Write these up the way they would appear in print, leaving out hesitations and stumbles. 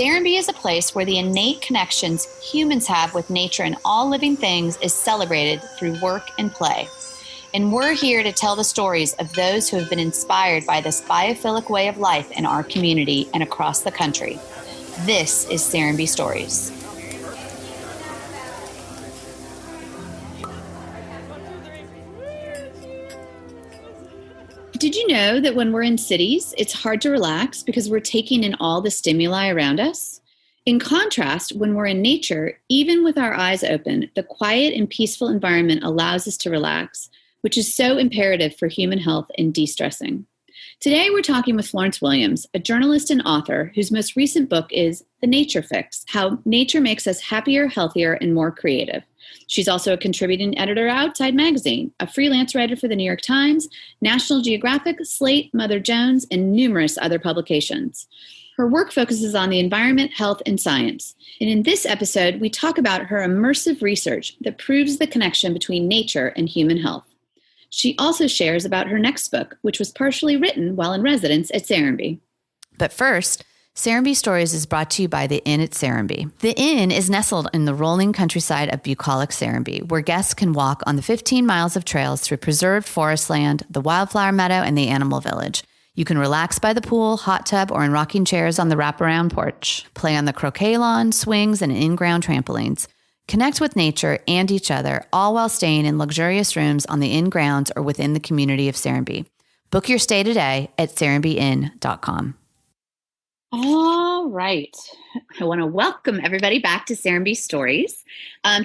Serenbe is a place where the innate connections humans have with nature and all living things is celebrated through work and play. And we're here to tell the stories of those who have been inspired by this biophilic way of life in our community and across the country. This is Serenbe Stories. Did you know that when we're in cities, it's hard to relax because we're taking in all the stimuli around us? In contrast, when we're in nature, even with our eyes open, the quiet and peaceful environment allows us to relax, which is so imperative for human health and de-stressing. Today, we're talking with Florence Williams, a journalist and author whose most recent book is The Nature Fix: How Nature Makes Us Happier, Healthier, and More Creative. She's also a contributing editor at Outside Magazine, a freelance writer for the New York Times, National Geographic, Slate, Mother Jones, and numerous other publications. Her work focuses on the environment, health, and science. And in this episode, we talk about her immersive research that proves the connection between nature and human health. She also shares about her next book, which was partially written while in residence at Serenbe. But first, Serenbe Stories is brought to you by the Inn at Serenbe. The Inn is nestled in the rolling countryside of bucolic Serenbe, where guests can walk on the 15 miles of trails through preserved forest land, the wildflower meadow, and the animal village. You can relax by the pool, hot tub, or in rocking chairs on the wraparound porch. Play on the croquet lawn, swings, and in-ground trampolines. Connect with nature and each other, all while staying in luxurious rooms on the Inn grounds or within the community of Serenbe. Book your stay today at serenbeinn.com. All right. I want to welcome everybody back to Serenbe Stories.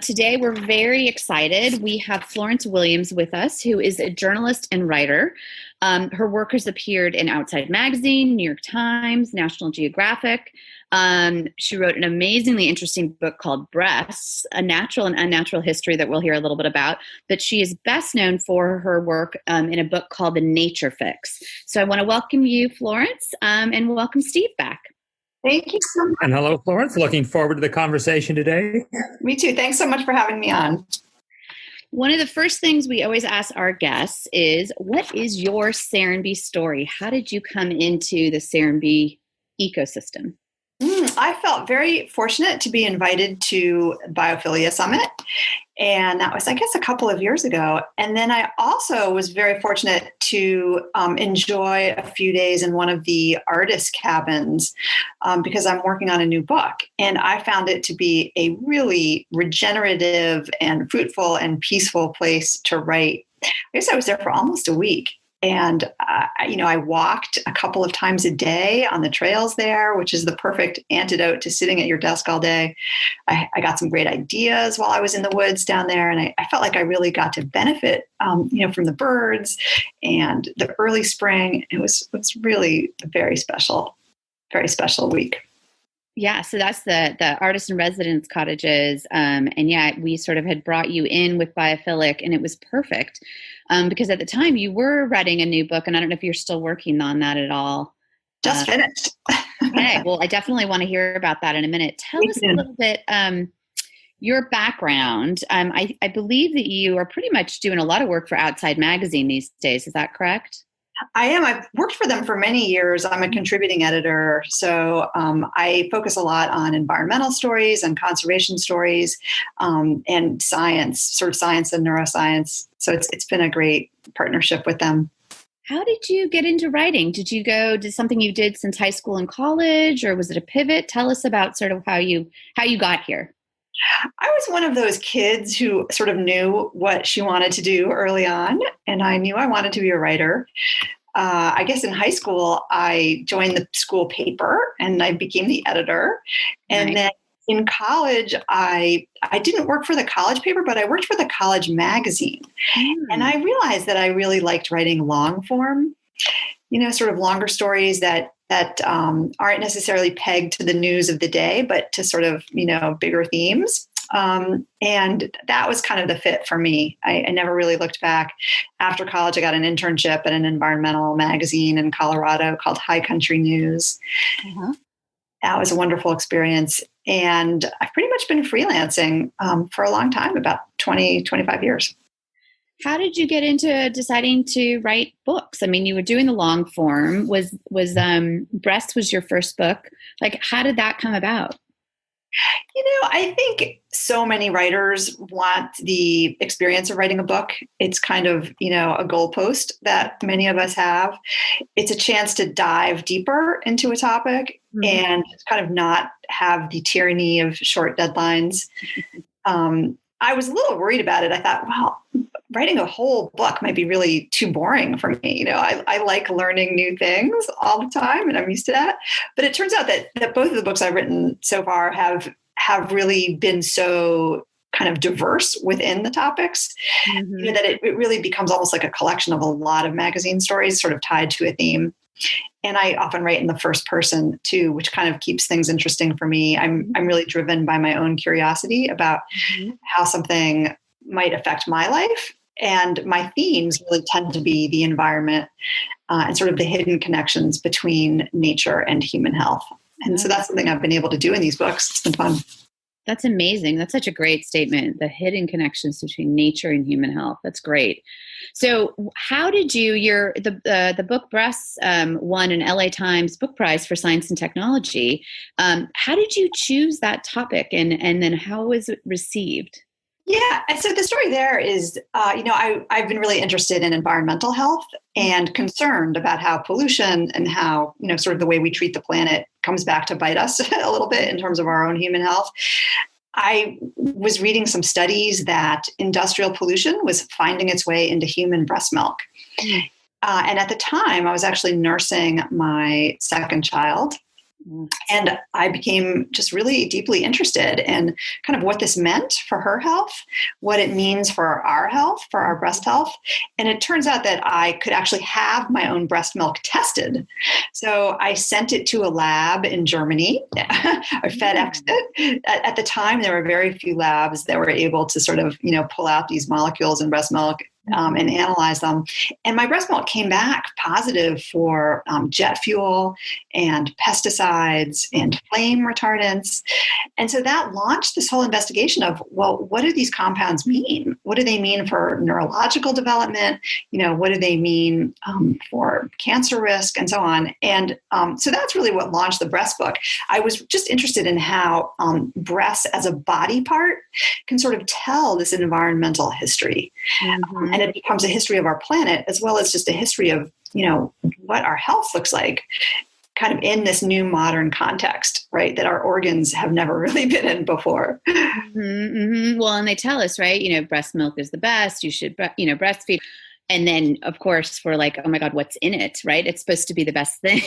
Today, we're very excited. We have Florence Williams with us, who is a journalist and writer. Her work has appeared in Outside Magazine, New York Times, National Geographic. She wrote an amazingly interesting book called Breasts, A Natural and Unnatural History that we'll hear a little bit about. But she is best known for her work in a book called The Nature Fix. So I want to welcome you, Florence, and welcome Steve back. Thank you so much. And hello, Florence. Looking forward to the conversation today. Me too. Thanks so much for having me on. One of the first things we always ask our guests is, what is your Serenbe story? How did you come into the Serenbe ecosystem? I felt very fortunate to be invited to Biophilia Summit. And that was, I guess, a couple of years ago. And then I also was very fortunate to enjoy a few days in one of the artist cabins because I'm working on a new book. And I found it to be a really regenerative and fruitful and peaceful place to write. I guess I was there for almost a week. And, I walked a couple of times a day on the trails there, which is the perfect antidote to sitting at your desk all day. I got some great ideas while I was in the woods down there. And I felt like I really got to benefit, from the birds and the early spring. It was really a very special week. Yeah, so that's the artist in residence cottages. And yeah, we sort of had brought you in with Biophilic, and it was perfect. Because at the time you were writing a new book, and I don't know if you're still working on that at all. Just finished. Okay, well, I definitely want to hear about that in a minute. Tell us a little bit your background. I believe that you are pretty much doing a lot of work for Outside Magazine these days. Is that correct? I am. I've worked for them for many years. I'm a contributing editor. So I focus a lot on environmental stories and conservation stories and science, sort of science and neuroscience. So it's been a great partnership with them. How did you get into writing? Did something you did since high school and college, or was it a pivot? Tell us about sort of how you got here. I was one of those kids who sort of knew what she wanted to do early on, and I knew I wanted to be a writer. I guess in high school, I joined the school paper and I became the editor. And then in college, I didn't work for the college paper, but I worked for the college magazine. And I realized that I really liked writing long form, sort of longer stories that aren't necessarily pegged to the news of the day, but to sort of, bigger themes. And that was kind of the fit for me. I never really looked back. After college, I got an internship at an environmental magazine in Colorado called High Country News. Uh-huh. That was a wonderful experience. And I've pretty much been freelancing for a long time, about 20, 25 years. How did you get into deciding to write books? I mean, you were doing the long form. Was Breast was your first book? Like, how did that come about? I think so many writers want the experience of writing a book. It's kind of, a goalpost that many of us have. It's a chance to dive deeper into a topic and kind of not have the tyranny of short deadlines. I was a little worried about it. I thought, well, writing a whole book might be really too boring for me. I like learning new things all the time, and I'm used to that. But it turns out that both of the books I've written so far have really been so kind of diverse within the topics, that it really becomes almost like a collection of a lot of magazine stories sort of tied to a theme. And I often write in the first person too, which kind of keeps things interesting for me. I'm really driven by my own curiosity about how something might affect my life. And my themes really tend to be the environment and sort of the hidden connections between nature and human health. And so that's something I've been able to do in these books. It's been fun. That's amazing. That's such a great statement. The hidden connections between nature and human health. That's great. So how did the book Breasts won an LA Times Book Prize for Science and Technology. How did you choose that topic and then how was it received? Yeah. And so the story there is, I've been really interested in environmental health and concerned about how pollution and how, sort of the way we treat the planet comes back to bite us a little bit in terms of our own human health. I was reading some studies that industrial pollution was finding its way into human breast milk. And at the time, I was actually nursing my second child. And I became just really deeply interested in kind of what this meant for her health, what it means for our health, for our breast health. And it turns out that I could actually have my own breast milk tested. So I sent it to a lab in Germany. I FedExed it. At the time, there were very few labs that were able to sort of, pull out these molecules in breast milk and analyze them. And my breast milk came back positive for jet fuel and pesticides and flame retardants. And so that launched this whole investigation of, well, what do these compounds mean? What do they mean for neurological development? What do they mean for cancer risk and so on? And so that's really what launched the breast book. I was just interested in how breasts as a body part can sort of tell this environmental history. And it becomes a history of our planet, as well as just a history of, what our health looks like kind of in this new modern context, right? That our organs have never really been in before. Well, and they tell us, right? Breast milk is the best. You should, breastfeed. And then, of course, we're like, oh my God, what's in it, right? It's supposed to be the best thing.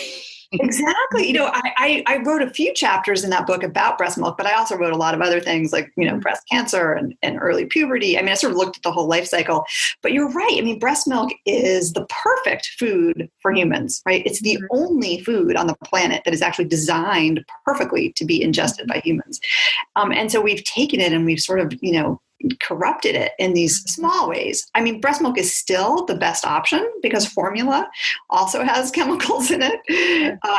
Exactly. I wrote a few chapters in that book about breast milk, but I also wrote a lot of other things like, breast cancer and early puberty. I mean, I sort of looked at the whole life cycle, but you're right. I mean, breast milk is the perfect food for humans, right? It's the only food on the planet that is actually designed perfectly to be ingested by humans. And so we've taken it and we've sort of, corrupted it in these small ways. I mean, breast milk is still the best option because formula also has chemicals in it.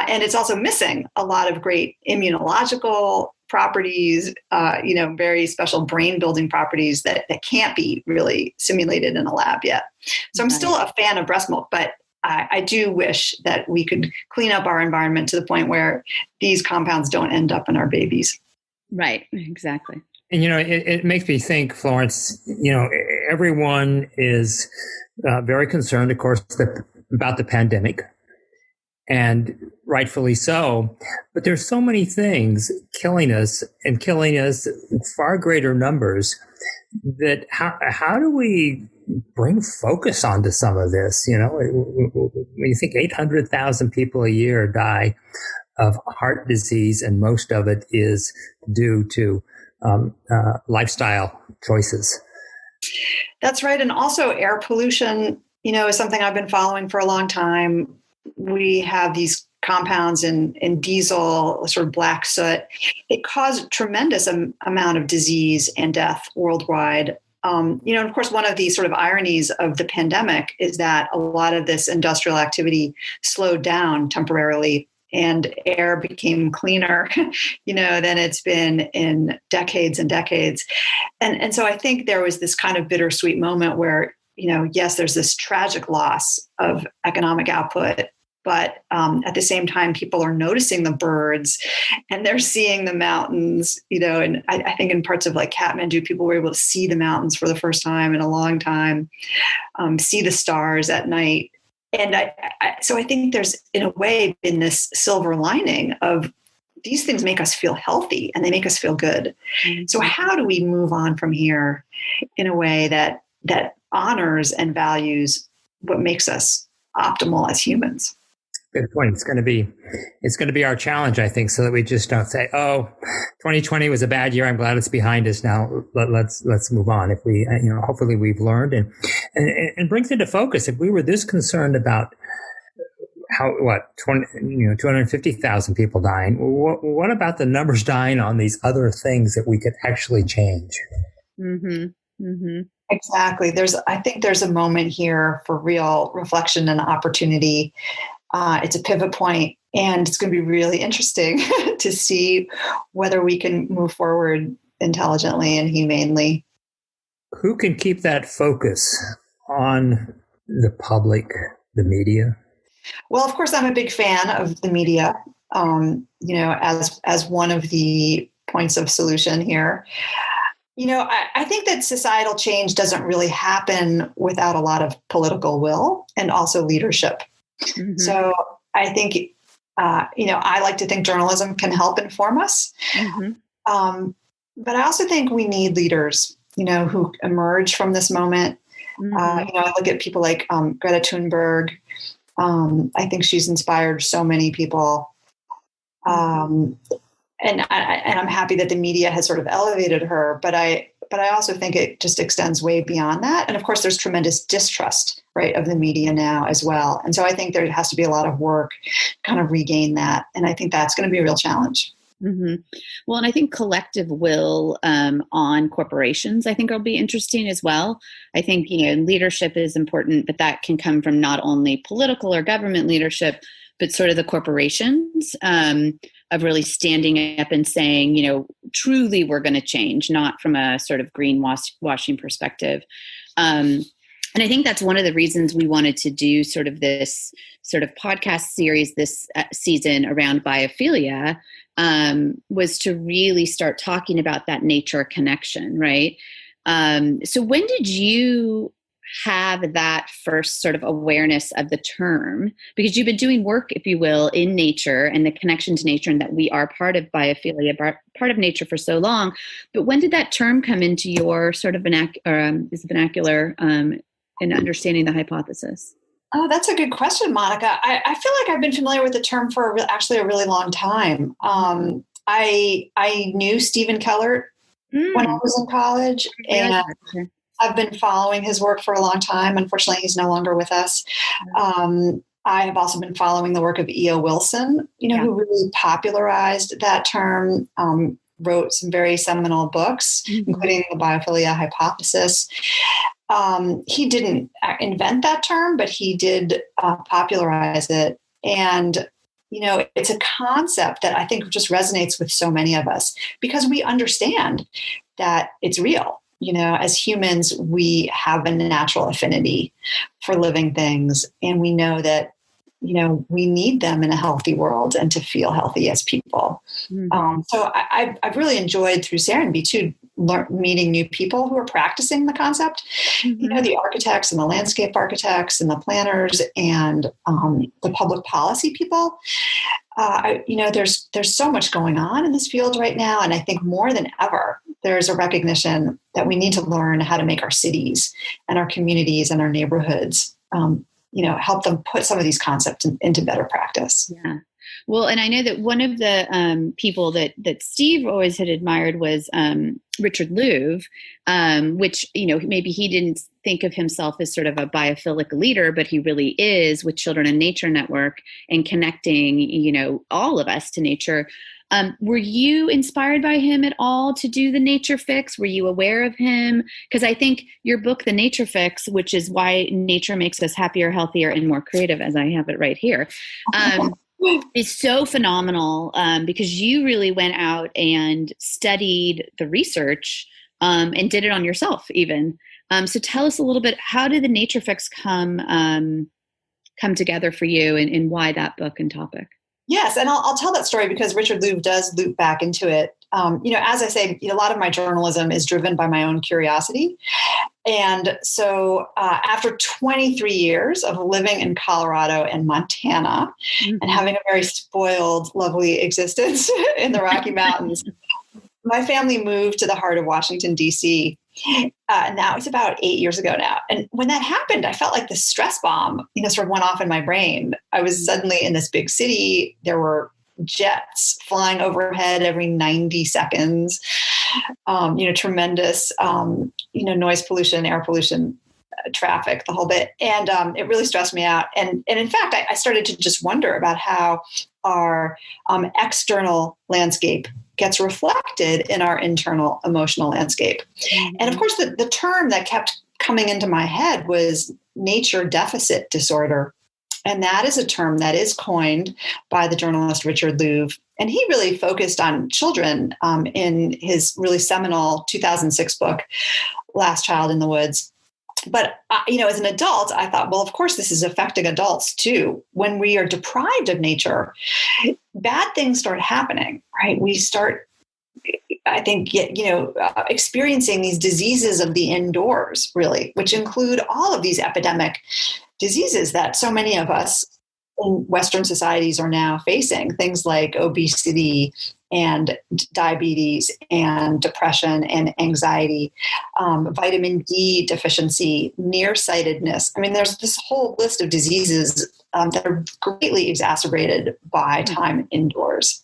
And it's also missing a lot of great immunological properties, very special brain building properties that can't be really simulated in a lab yet. So I'm still a fan of breast milk, but I do wish that we could clean up our environment to the point where these compounds don't end up in our babies. Right, exactly. And, it makes me think, Florence, everyone is very concerned, of course, about the pandemic, and rightfully so. But there's so many things killing us and killing us in far greater numbers that how do we bring focus onto some of this? When you think 800,000 people a year die of heart disease, and most of it is due to lifestyle choices. That's right. And also air pollution, is something I've been following for a long time. We have these compounds in diesel, sort of black soot. It caused a tremendous amount of disease and death worldwide. Of course, one of the sort of ironies of the pandemic is that a lot of this industrial activity slowed down temporarily and air became cleaner, than it's been in decades and decades. And so I think there was this kind of bittersweet moment where, yes, there's this tragic loss of economic output, but at the same time, people are noticing the birds and they're seeing the mountains, and I think in parts of like Kathmandu, people were able to see the mountains for the first time in a long time, see the stars at night. And so I think there's, in a way, been this silver lining of these things make us feel healthy and they make us feel good. Mm-hmm. So how do we move on from here in a way that honors and values what makes us optimal as humans? Good point. It's going to be our challenge, I think, so that we just don't say, "Oh, 2020 was a bad year. I'm glad it's behind us now. Let's move on." If we, hopefully we've learned and brings into focus. If we were this concerned about 250,000 people dying, what about the numbers dying on these other things that we could actually change? Mm-hmm. Mm-hmm. Exactly. I think there's a moment here for real reflection and opportunity. It's a pivot point, and it's going to be really interesting to see whether we can move forward intelligently and humanely. Who can keep that focus on the public, the media? Well, of course, I'm a big fan of the media, as one of the points of solution here. I think that societal change doesn't really happen without a lot of political will and also leadership. Mm-hmm. So I think, I like to think journalism can help inform us. Mm-hmm. But I also think we need leaders, who emerge from this moment. Mm-hmm. I look at people like Greta Thunberg. I think she's inspired so many people. And I'm happy that the media has sort of elevated her, but I also think it just extends way beyond that. And of course, there's tremendous distrust, right, of the media now as well. And so I think there has to be a lot of work to kind of regain that. And I think that's going to be a real challenge. Mm-hmm. Well, and I think collective will on corporations, I think will be interesting as well. I think, leadership is important, but that can come from not only political or government leadership, but sort of the corporations of really standing up and saying, truly we're going to change, not from a sort of greenwashing perspective. And I think that's one of the reasons we wanted to do sort of this sort of podcast series this season around biophilia, was to really start talking about that nature connection, right? So when did you have that first sort of awareness of the term? Because you've been doing work, if you will, in nature and the connection to nature, and that we are part of biophilia, part of nature for so long. But when did that term come into your sort of vernacular in understanding the hypothesis? Oh, that's a good question, Monica. I feel like I've been familiar with the term for actually a really long time. I knew Stephen Kellert when I was in college, and I've been following his work for a long time. Unfortunately, he's no longer with us. I have also been following the work of E.O. Wilson, who really popularized that term, wrote some very seminal books, including the biophilia hypothesis. He didn't invent that term, but he did popularize it. And, it's a concept that I think just resonates with so many of us because we understand that it's real. As humans, we have a natural affinity for living things, and we know that, we need them in a healthy world and to feel healthy as people. Mm-hmm. So I've really enjoyed through Serenbe too, meeting new people who are practicing the concept, mm-hmm. The architects and the landscape architects and the planners and the public policy people. There's so much going on in this field right now. And I think more than ever, there's a recognition that we need to learn how to make our cities and our communities and our neighborhoods, help them put some of these concepts into better practice. Yeah. Well, and I know that one of the people that Steve always had admired was Richard Louv, which, maybe he didn't think of himself as sort of a biophilic leader, but he really is with Children in Nature Network and connecting, all of us to nature. Were you inspired by him at all to do the Nature Fix? Were you aware of him? Because I think your book, The Nature Fix, which is why nature makes us happier, healthier, and more creative, as I have it right here, is so phenomenal because you really went out and studied the research and did it on yourself even. So tell us a little bit, how did the nature fix come together for you, and why that book and topic? Yes, and I'll tell that story because Richard Louv does loop back into it. As I say, a lot of my journalism is driven by my own curiosity. And so after 23 years of living in Colorado and Montana and having a very spoiled, lovely existence in the Rocky Mountains, my family moved to the heart of Washington, D.C. And that was about 8 years ago now. And when that happened, I felt like the stress bomb, sort of went off in my brain. I was suddenly in this big city. There were jets flying overhead every 90 seconds, tremendous, noise pollution, air pollution, traffic, the whole bit. And it really stressed me out. And in fact, I started to just wonder about how our external landscape gets reflected in our internal emotional landscape. Mm-hmm. And of course, the term that kept coming into my head was nature deficit disorder. And that is a term that is coined by the journalist Richard Louv. And he really focused on children in his really seminal 2006 book, Last Child in the Woods. But, as an adult, I thought, well, of course, this is affecting adults too. When we are deprived of nature, bad things start happening, right? We start, I think, experiencing these diseases of the indoors, really, which include all of these epidemic diseases that so many of us in Western societies are now facing, things like obesity and diabetes and depression and anxiety, vitamin D deficiency, nearsightedness. I mean, there's this whole list of diseases that are greatly exacerbated by time indoors.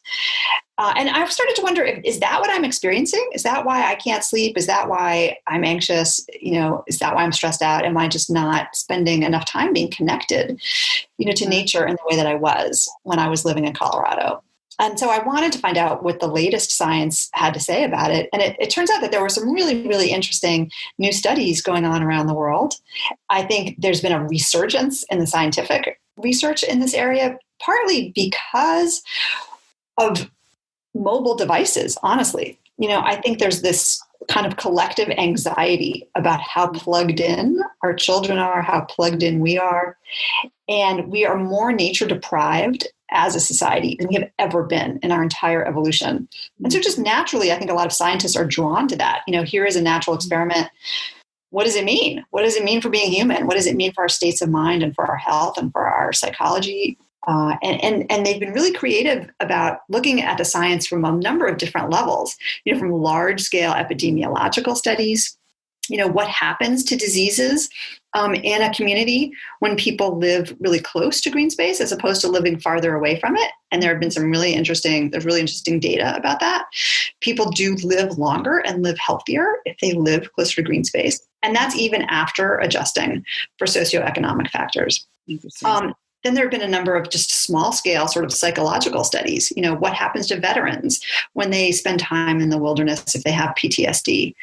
And I've started to wonder, is that what I'm experiencing? Is that why I can't sleep? Is that why I'm anxious? Is that why I'm stressed out? Am I just not spending enough time being connected, to nature in the way that I was when I was living in Colorado? And so I wanted to find out what the latest science had to say about it. And it turns out that there were some really, really interesting new studies going on around the world. I think there's been a resurgence in the scientific research in this area, partly because of mobile devices, honestly. I think there's this kind of collective anxiety about how plugged in our children are, how plugged in we are. And we are more nature deprived as a society than we have ever been in our entire evolution. And so just naturally, I think a lot of scientists are drawn to that. Here is a natural experiment. What does it mean? What does it mean for being human? What does it mean for our states of mind and for our health and for our psychology? And they've been really creative about looking at the science from a number of different levels, from large scale epidemiological studies, what happens to diseases in a community when people live really close to green space as opposed to living farther away from it. And there have been there's really interesting data about that. People do live longer and live healthier if they live closer to green space. And that's even after adjusting for socioeconomic factors. Then there have been a number of just small scale sort of psychological studies. What happens to veterans when they spend time in the wilderness if they have PTSD?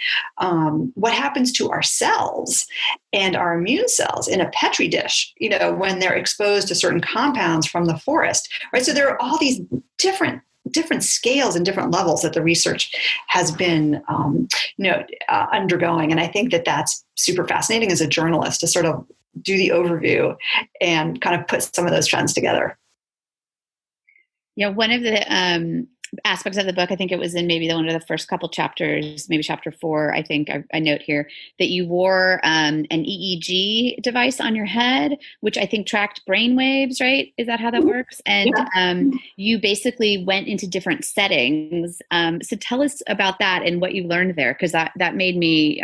What happens to our cells and our immune cells in a Petri dish, when they're exposed to certain compounds from the forest, right? So there are all these different scales and different levels that the research has been, undergoing. And I think that that's super fascinating as a journalist to sort of do the overview and kind of put some of those trends together. Yeah, one of the aspects of the book, I think it was in maybe one of the first couple chapters, maybe chapter 4, I think I note here, that you wore an EEG device on your head, which I think tracked brain waves, right? Is that how that works? And you basically went into different settings. So tell us about that and what you learned there, because that made me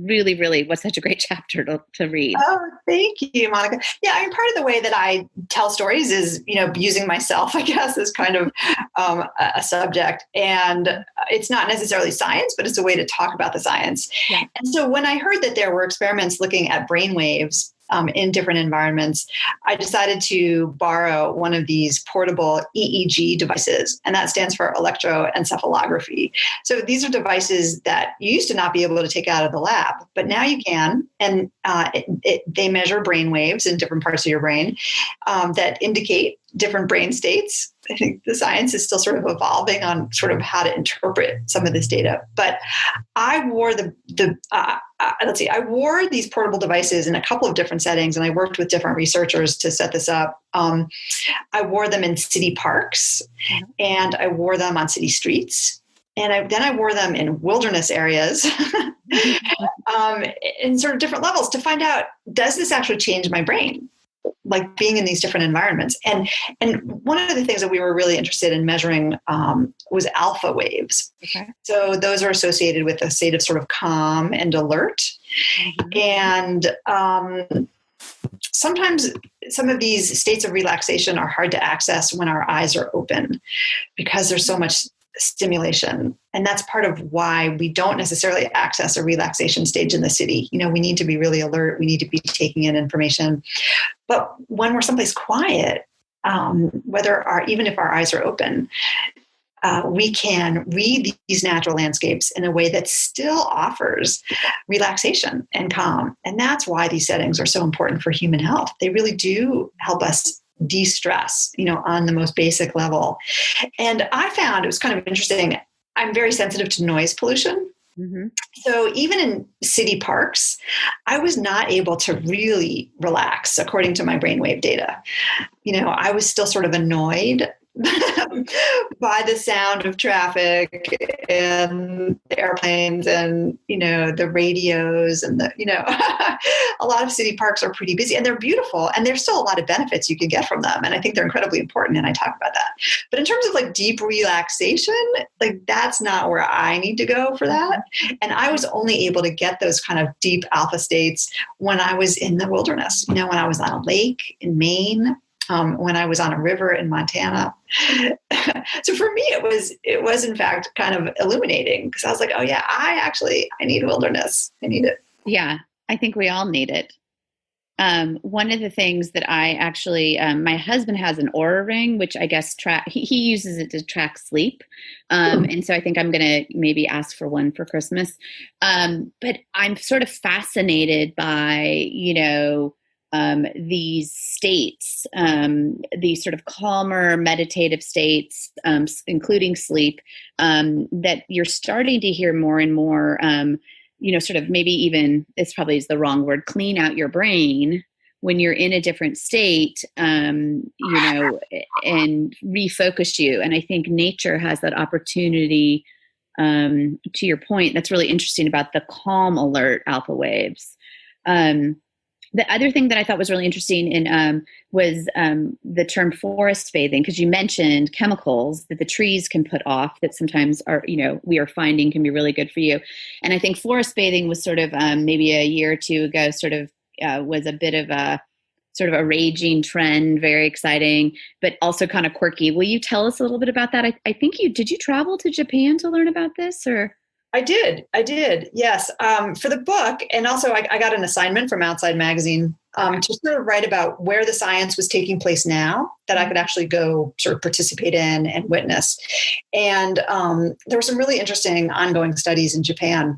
really, really was such a great chapter to read. Oh, thank you, Monica. Yeah, I mean, part of the way that I tell stories is, using myself, I guess, as kind of a subject. And it's not necessarily science, but it's a way to talk about the science. Yeah. And so when I heard that there were experiments looking at brain waves in different environments, I decided to borrow one of these portable EEG devices, and that stands for electroencephalography. So these are devices that you used to not be able to take out of the lab, but now you can, and they measure brain waves in different parts of your brain that indicate different brain states. I think the science is still sort of evolving on sort of how to interpret some of this data. But I wore I wore these portable devices in a couple of different settings, and I worked with different researchers to set this up. I wore them in city parks, and I wore them on city streets, and then I wore them in wilderness areas. In sort of different levels to find out, does this actually change my brain? Like being in these different environments. And one of the things that we were really interested in measuring was alpha waves. Okay. So those are associated with a state of sort of calm and alert. And sometimes some of these states of relaxation are hard to access when our eyes are open because there's so much stimulation. And that's part of why we don't necessarily access a relaxation stage in the city. We need to be really alert. We need to be taking in information. But when we're someplace quiet, even if our eyes are open, we can read these natural landscapes in a way that still offers relaxation and calm. And that's why these settings are so important for human health. They really do help us de-stress, on the most basic level. And I found it was kind of interesting. I'm very sensitive to noise pollution. Mm-hmm. So even in city parks, I was not able to really relax according to my brainwave data. I was still sort of annoyed by the sound of traffic and the airplanes and, the radios and a lot of city parks are pretty busy and they're beautiful and there's still a lot of benefits you can get from them. And I think they're incredibly important. And I talk about that. But in terms of like deep relaxation, like that's not where I need to go for that. And I was only able to get those kind of deep alpha states when I was in the wilderness, when I was on a lake in Maine, when I was on a river in Montana. So for me, it was in fact kind of illuminating because I was like, oh yeah, I need wilderness. I need it. Yeah, I think we all need it. One of the things that I actually, my husband has an Oura ring, which I guess he uses it to track sleep. And so I think I'm going to maybe ask for one for Christmas. But I'm sort of fascinated by, these states, these sort of calmer meditative states, including sleep, that you're starting to hear more and more, sort of maybe even, this probably is the wrong word, clean out your brain when you're in a different state, and refocus you. And I think nature has that opportunity, to your point, that's really interesting about the calm alert alpha waves. The other thing that I thought was really interesting was the term forest bathing, because you mentioned chemicals that the trees can put off that sometimes are, we are finding can be really good for you. And I think forest bathing was sort of maybe a year or two ago, sort of was a bit of a sort of a raging trend, very exciting, but also kind of quirky. Will you tell us a little bit about that? I think did you travel to Japan to learn about this or? I did. Yes. For the book. And also I got an assignment from Outside Magazine to sort of write about where the science was taking place now that I could actually go sort of participate in and witness. And there were some really interesting ongoing studies in Japan.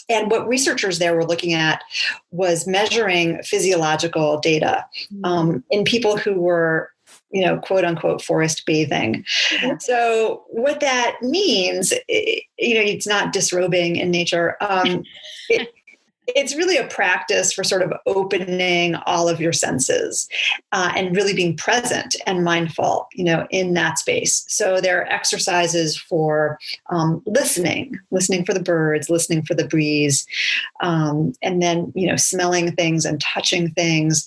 And what researchers there were looking at was measuring physiological data in people who were quote unquote forest bathing. Yeah. So what that means, it's not disrobing in nature. It's really a practice for sort of opening all of your senses and really being present and mindful, in that space. So there are exercises for listening for the birds, listening for the breeze, and then, smelling things and touching things.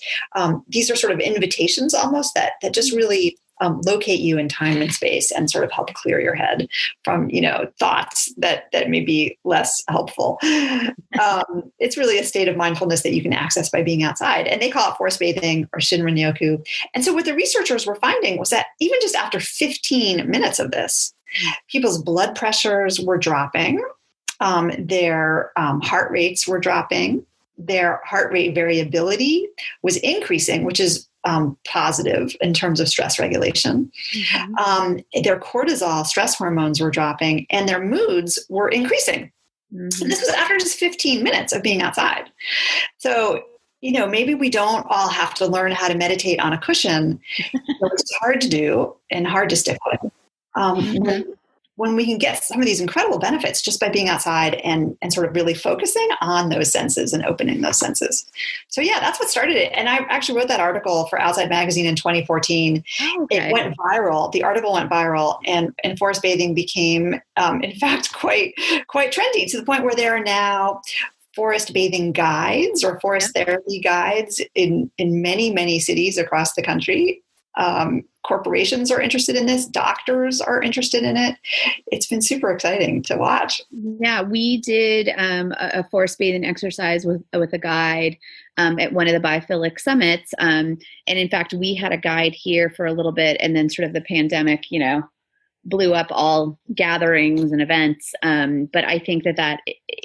These are sort of invitations almost that just really locate you in time and space and sort of help clear your head from, thoughts that may be less helpful. It's really a state of mindfulness that you can access by being outside. And they call it forest bathing or Shinrin-yoku. And so what the researchers were finding was that even just after 15 minutes of this, people's blood pressures were dropping, their heart rates were dropping, their heart rate variability was increasing, which is positive in terms of stress regulation. Mm-hmm. Their cortisol, stress hormones were dropping, and their moods were increasing. Mm-hmm. And this was after just 15 minutes of being outside. So, maybe we don't all have to learn how to meditate on a cushion, which is hard to do and hard to stick with. When we can get some of these incredible benefits just by being outside and sort of really focusing on those senses and opening those senses. So yeah, that's what started it. And I actually wrote that article for Outside Magazine in 2014. Okay. It went viral. The article went viral, and forest bathing became, in fact, quite trendy, to the point where there are now forest bathing guides or forest therapy guides in many, many cities across the country. Corporations are interested in this. Doctors are interested in it. It's been super exciting to watch. Yeah, we did a forest bathing exercise with a guide at one of the biophilic summits. And in fact, we had a guide here for a little bit, and then sort of the pandemic, blew up all gatherings and events. But I think that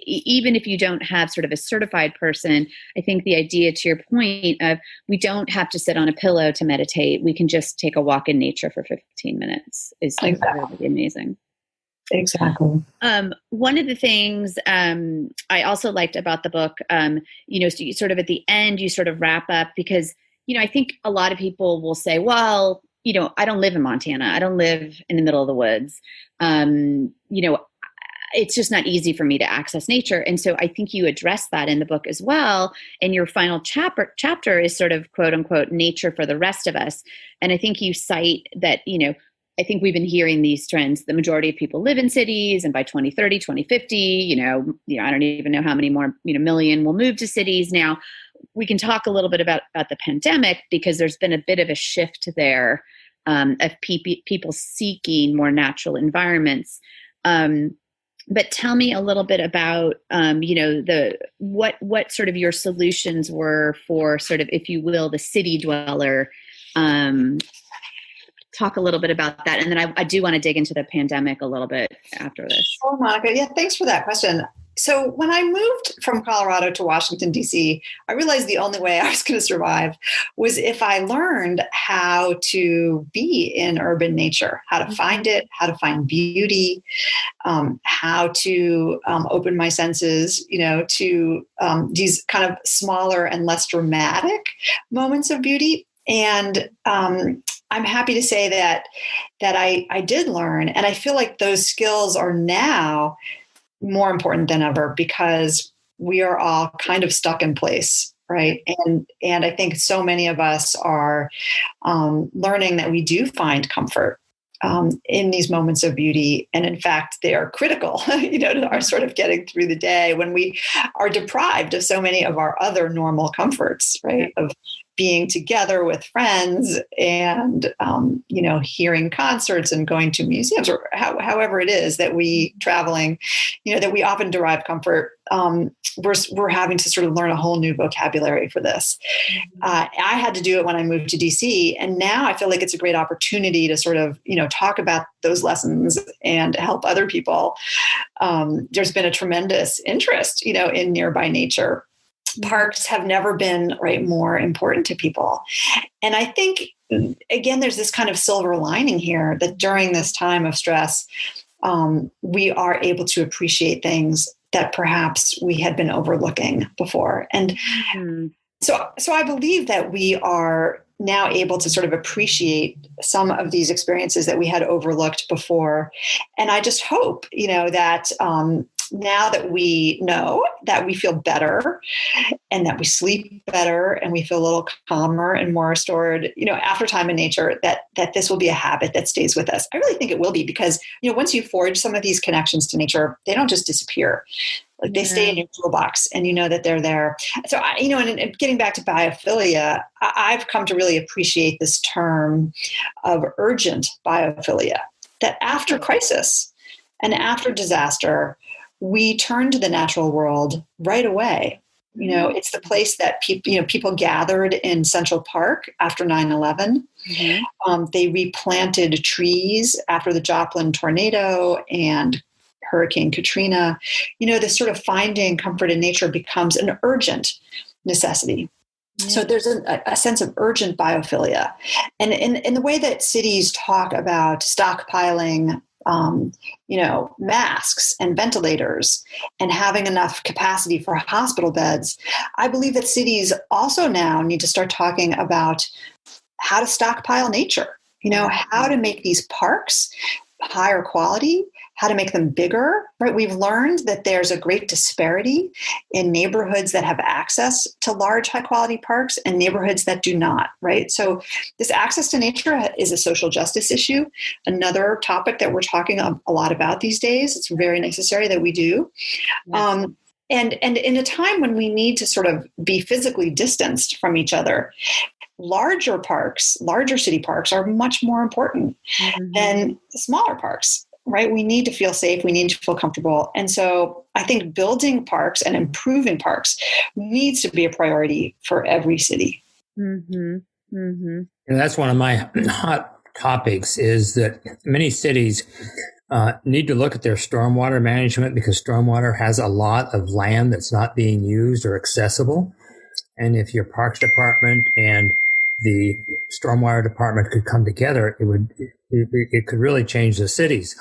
even if you don't have sort of a certified person, I think the idea, to your point, of we don't have to sit on a pillow to meditate. We can just take a walk in nature for 15 minutes is like really amazing. Exactly. One of the things I also liked about the book, so you sort of at the end, you sort of wrap up, because, I think a lot of people will say, well, I don't live in Montana. I don't live in the middle of the woods. It's just not easy for me to access nature. And so I think you address that in the book as well. And your final chapter is sort of quote unquote nature for the rest of us. And I think you cite that, I think we've been hearing these trends. The majority of people live in cities, and by 2030, 2050, I don't even know how many more, million will move to cities. Now, we can talk a little bit about the pandemic, because there's been a bit of a shift there of people seeking more natural environments. But tell me a little bit about, what sort of your solutions were for sort of, if you will, the city dweller. Talk a little bit about that. And then I do want to dig into the pandemic a little bit after this. Oh, Monica. Yeah, thanks for that question. So when I moved from Colorado to Washington, D.C., I realized the only way I was going to survive was if I learned how to be in urban nature, how to find it, how to find beauty, how to open my senses, to these kind of smaller and less dramatic moments of beauty. And I'm happy to say that I did learn, and I feel like those skills are now more important than ever, because we are all kind of stuck in place, right? And I think so many of us are learning that we do find comfort in these moments of beauty. And in fact, they are critical, to our sort of getting through the day when we are deprived of so many of our other normal comforts, right? Of being together with friends and, hearing concerts and going to museums, or however it is that we traveling, that we often derive comfort. We're having to sort of learn a whole new vocabulary for this. I had to do it when I moved to DC, and now I feel like it's a great opportunity to sort of, talk about those lessons and help other people. There's been a tremendous interest, in nearby nature. Parks have never been more important to people. And I think, again, there's this kind of silver lining here, that during this time of stress, we are able to appreciate things that perhaps we had been overlooking before. And so I believe that we are now able to sort of appreciate some of these experiences that we had overlooked before. And I just hope, that now that we know that we feel better and that we sleep better and we feel a little calmer and more restored, after time in nature, that this will be a habit that stays with us. I really think it will be, because, once you forge some of these connections to nature, they don't just disappear. Like they stay in your toolbox, and you know that they're there. So, and getting back to biophilia, I've come to really appreciate this term of urgent biophilia, that after crisis and after disaster, we turn to the natural world right away. It's the place that people gathered in Central Park after 9/11. They replanted trees after the Joplin tornado and Hurricane Katrina. This sort of finding comfort in nature becomes an urgent necessity. So there's a sense of urgent biophilia. And in the way that cities talk about stockpiling masks and ventilators and having enough capacity for hospital beds, I believe that cities also now need to start talking about how to stockpile nature, how to make these parks higher quality, how to make them bigger, right? We've learned that there's a great disparity in neighborhoods that have access to large, high quality parks and neighborhoods that do not, right? So this access to nature is a social justice issue. Another topic that we're talking a lot about these days. It's very necessary that we do. Yes. And in a time when we need to sort of be physically distanced from each other, larger city parks are much more important than smaller parks, right? We need to feel safe. We need to feel comfortable. And so I think building parks and improving parks needs to be a priority for every city. And that's one of my hot topics, is that many cities need to look at their stormwater management, because stormwater has a lot of land that's not being used or accessible. And if your parks department and the stormwater department could come together, it could really change the cities.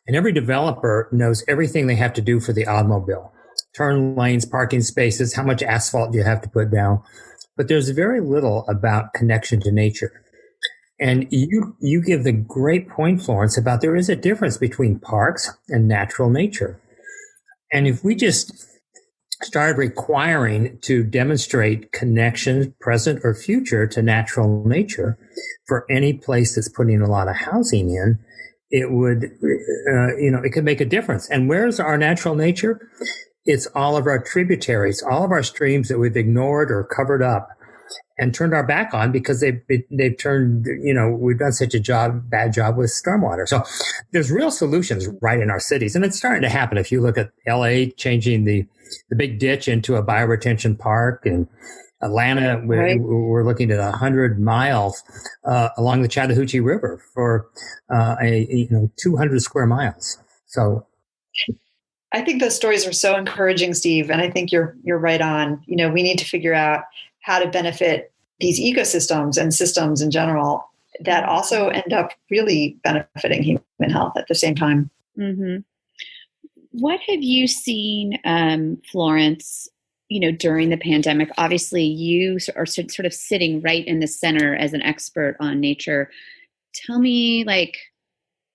And every developer knows everything they have to do for the automobile: turn lanes, parking spaces, how much asphalt do you have to put down. But there's very little about connection to nature. And you give the great point, Florence, about there is a difference between parks and natural nature. And if we just started requiring to demonstrate connection, present or future, to natural nature for any place that's putting a lot of housing in, it would, it could make a difference. And where's our natural nature? It's all of our tributaries, all of our streams that we've ignored or covered up and turned our back on because they've turned, we've done such a bad job with stormwater. So there's real solutions right in our cities. And it's starting to happen. If you look at LA changing the big ditch into a bioretention park, and Atlanta, we're looking at 100 miles along the Chattahoochee River for 200 square miles. So I think those stories are so encouraging, Steve. And I think you're right on. We need to figure out how to benefit these ecosystems and systems in general that also end up really benefiting human health at the same time. Mm-hmm. What have you seen, Florence, during the pandemic? Obviously, you are sort of sitting right in the center as an expert on nature. Tell me,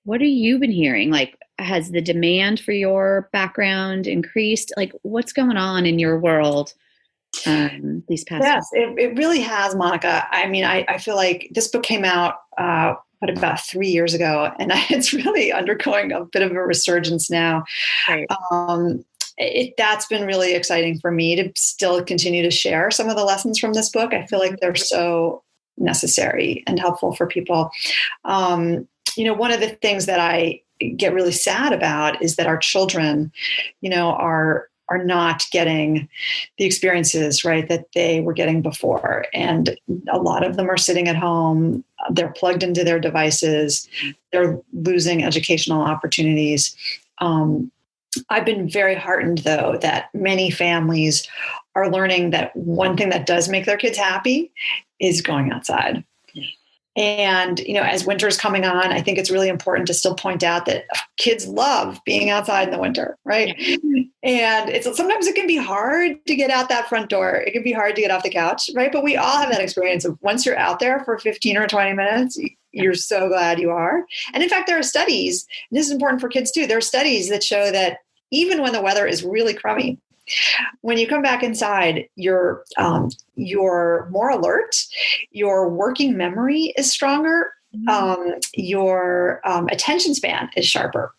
what have you been hearing? Has the demand for your background increased? What's going on in your world these past Yes, it really has, Monica. I mean, I feel like this book came out about 3 years ago, and it's really undergoing a bit of a resurgence now. Right. That's been really exciting for me to still continue to share some of the lessons from this book. I feel like they're so necessary and helpful for people. One of the things that I get really sad about is that our children, are not getting the experiences, right, that they were getting before. And a lot of them are sitting at home. They're plugged into their devices. They're losing educational opportunities. I've been very heartened, though, that many families are learning that one thing that does make their kids happy is going outside. And, as winter is coming on, I think it's really important to still point out that kids love being outside in the winter, right? And sometimes it can be hard to get out that front door. It can be hard to get off the couch, right? But we all have that experience of once you're out there for 15 or 20 minutes, you're so glad you are. And in fact, there are studies, and this is important for kids too, there are studies that show that even when the weather is really crummy, when you come back inside, you're more alert, your working memory is stronger, your attention span is sharper.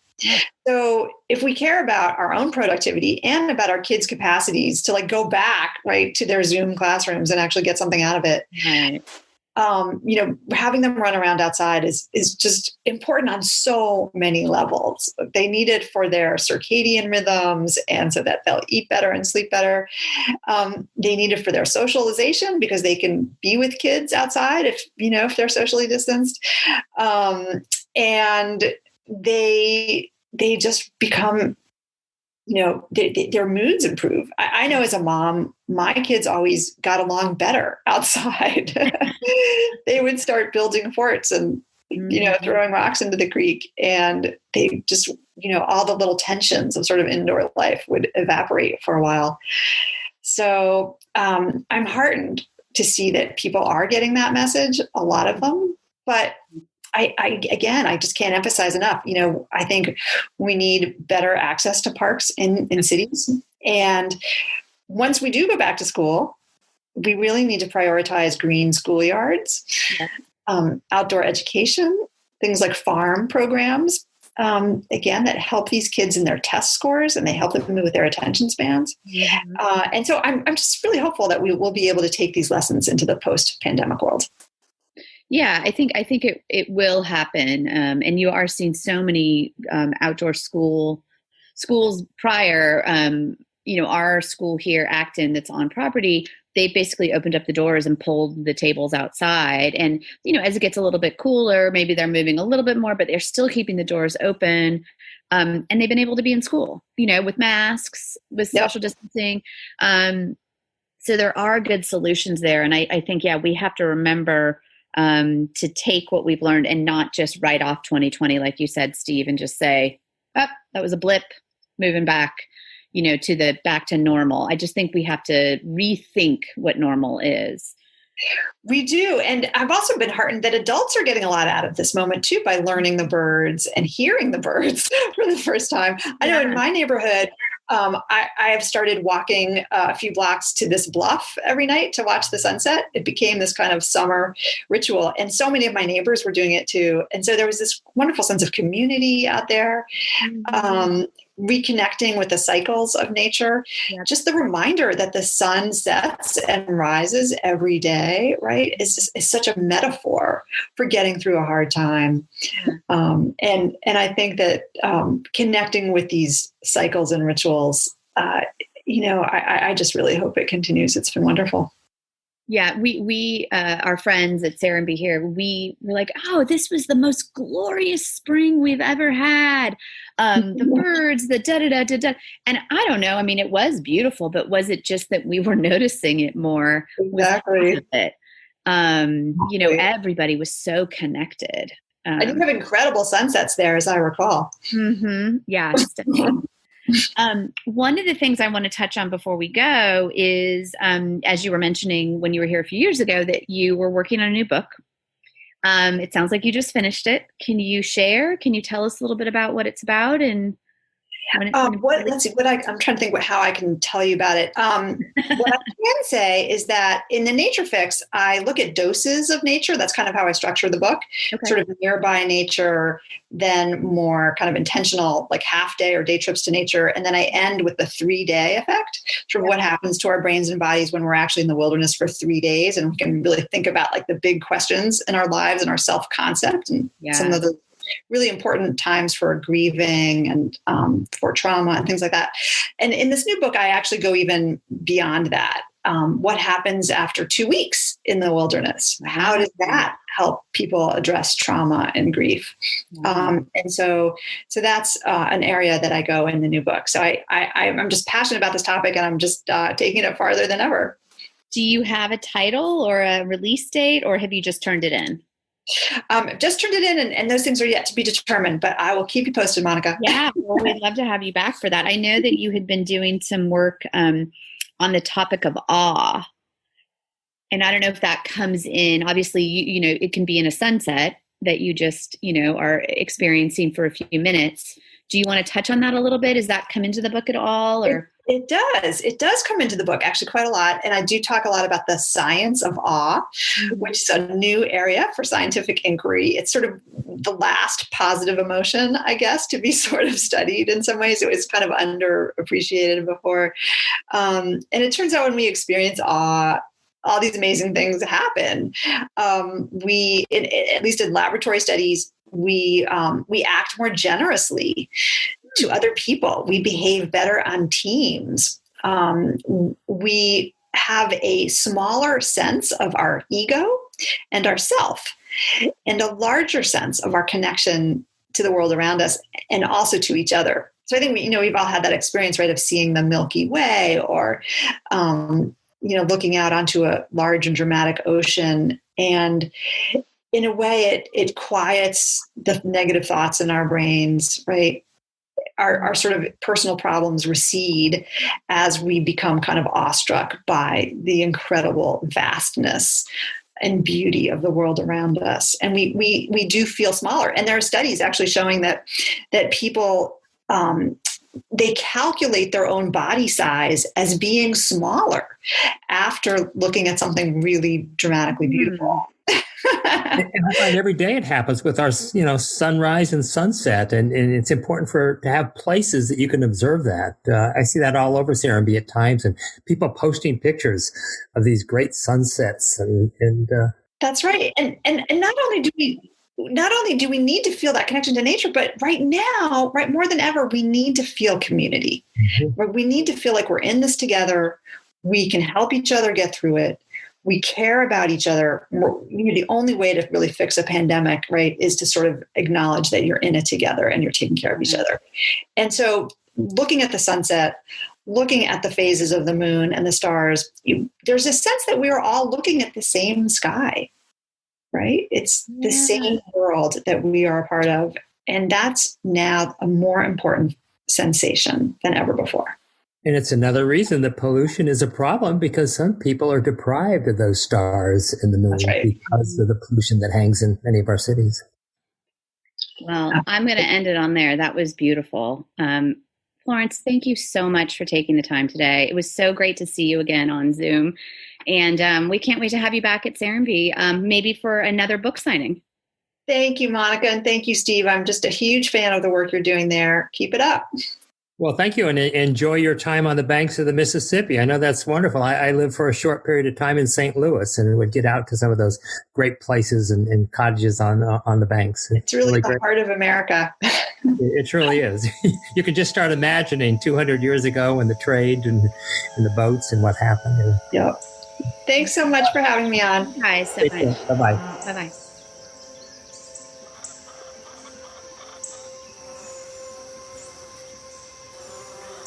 So if we care about our own productivity and about our kids' capacities to go back, right, to their Zoom classrooms and actually get something out of it, right, having them run around outside is just important on so many levels. They need it for their circadian rhythms and so that they'll eat better and sleep better. They need it for their socialization because they can be with kids outside if they're socially distanced. And they just become, their moods improve. I know as a mom, my kids always got along better outside. They would start building forts and throwing rocks into the creek, and they just, all the little tensions of sort of indoor life would evaporate for a while. So I'm heartened to see that people are getting that message, a lot of them, but I just can't emphasize enough. I think we need better access to parks in cities. And once we do go back to school, we really need to prioritize green schoolyards, outdoor education, things like farm programs, again, that help these kids in their test scores, and they help them with their attention spans. And so I'm just really hopeful that we will be able to take these lessons into the post-pandemic world. Yeah, I think it will happen. And you are seeing so many outdoor schools prior. Our school here, Acton, that's on property, they basically opened up the doors and pulled the tables outside. And, as it gets a little bit cooler, maybe they're moving a little bit more, but they're still keeping the doors open. And they've been able to be in school, with masks, with social distancing. So there are good solutions there. And I think, we have to remember to take what we've learned and not just write off 2020, like you said, Steve, and just say, that was a blip, moving back, back to normal. I just think we have to rethink what normal is. We do. And I've also been heartened that adults are getting a lot out of this moment too, by learning the birds and hearing the birds for the first time. I know in my neighborhood, I have started walking a few blocks to this bluff every night to watch the sunset. It became this kind of summer ritual, and so many of my neighbors were doing it too. And so there was this wonderful sense of community out there, reconnecting with the cycles of nature. Just the reminder that the sun sets and rises every day, right, is such a metaphor for getting through a hard time. And I think that connecting with these cycles and rituals, I just really hope it continues. It's been wonderful. Yeah, we our friends at Serenbe here, we were like, oh, this was the most glorious spring we've ever had. The birds, the da-da-da-da-da. And I don't know, I mean, it was beautiful, but was it just that we were noticing it more? Exactly. Everybody was so connected. I did have incredible sunsets there, as I recall. Yeah, definitely. One of the things I want to touch on before we go is, as you were mentioning when you were here a few years ago, that you were working on a new book. It sounds like you just finished it. Can you share? Can you tell us a little bit about what it's about and when it's let's see. I'm trying to think how I can tell you about it. What I can say is that in the Nature Fix, I look at doses of nature. That's kind of how I structure the book. Sort of nearby nature, then more kind of intentional, like half day or day trips to nature. And then I end with the 3-day effect, sort of what happens to our brains and bodies when we're actually in the wilderness for 3 days. And we can really think about like the big questions in our lives and our self-concept and some of the really important times for grieving and for trauma and things like that. And in this new book, I actually go even beyond that. What happens after 2 weeks in the wilderness? How does that help people address trauma and grief? And so that's an area that I go in the new book. So I'm just passionate about this topic, and I'm just taking it farther than ever. Do you have a title or a release date, or have you just turned it in? Just turned it in, and those things are yet to be determined, but I will keep you posted, Monica. Yeah, well, we'd love to have you back for that. I know that you had been doing some work on the topic of awe. And I don't know if that comes in, obviously, it can be in a sunset that you just, are experiencing for a few minutes. Do you want to touch on that a little bit? Does that come into the book at all? Or It does. It does come into the book, actually, quite a lot. And I do talk a lot about the science of awe, which is a new area for scientific inquiry. It's sort of the last positive emotion, I guess, to be sort of studied in some ways. It was kind of underappreciated before. And it turns out when we experience awe, all these amazing things happen. At least in laboratory studies, we act more generously to other people. We behave better on teams. We have a smaller sense of our ego and ourself, and a larger sense of our connection to the world around us and also to each other. So I think we've all had that experience, right, of seeing the Milky Way, or looking out onto a large and dramatic ocean. And in a way, it quiets the negative thoughts in our brains, right? Our sort of personal problems recede as we become kind of awestruck by the incredible vastness and beauty of the world around us. And we do feel smaller. And there are studies actually showing that people, they calculate their own body size as being smaller after looking at something really dramatically beautiful. And I find every day it happens with our, sunrise and sunset, and it's important to have places that you can observe that. I see that all over Serenbe at times, and people posting pictures of these great sunsets, and that's right. And not only do we need to feel that connection to nature, but right now, right more than ever, we need to feel community. Mm-hmm. We need to feel like we're in this together. We can help each other get through it. We care about each other. The only way to really fix a pandemic, right, is to sort of acknowledge that you're in it together and you're taking care of each other. And so looking at the sunset, looking at the phases of the moon and the stars, there's a sense that we are all looking at the same sky, right? It's the same world that we are a part of. And that's now a more important sensation than ever before. And it's another reason that pollution is a problem, because some people are deprived of those stars in the moon because of the pollution that hangs in many of our cities. Well, I'm going to end it on there. That was beautiful. Florence, thank you so much for taking the time today. It was so great to see you again on Zoom. And we can't wait to have you back at Serenbe, maybe for another book signing. Thank you, Monica. And thank you, Steve. I'm just a huge fan of the work you're doing there. Keep it up. Well, thank you, and enjoy your time on the banks of the Mississippi. I know that's wonderful. I lived for a short period of time in St. Louis, and would get out to some of those great places and cottages on the banks. It's really the heart of America. It truly is. You can just start imagining 200 years ago when the trade and the boats and what happened. Yep. Thanks so much for having me on. Hi, so much. Bye-bye. Bye-bye.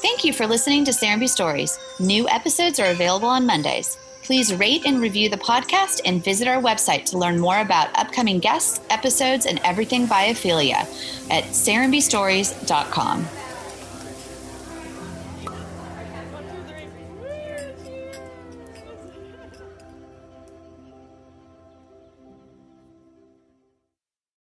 Thank you for listening to Serenbe Stories. New episodes are available on Mondays. Please rate and review the podcast and visit our website to learn more about upcoming guests, episodes, and everything biophilia at serenbestories.com.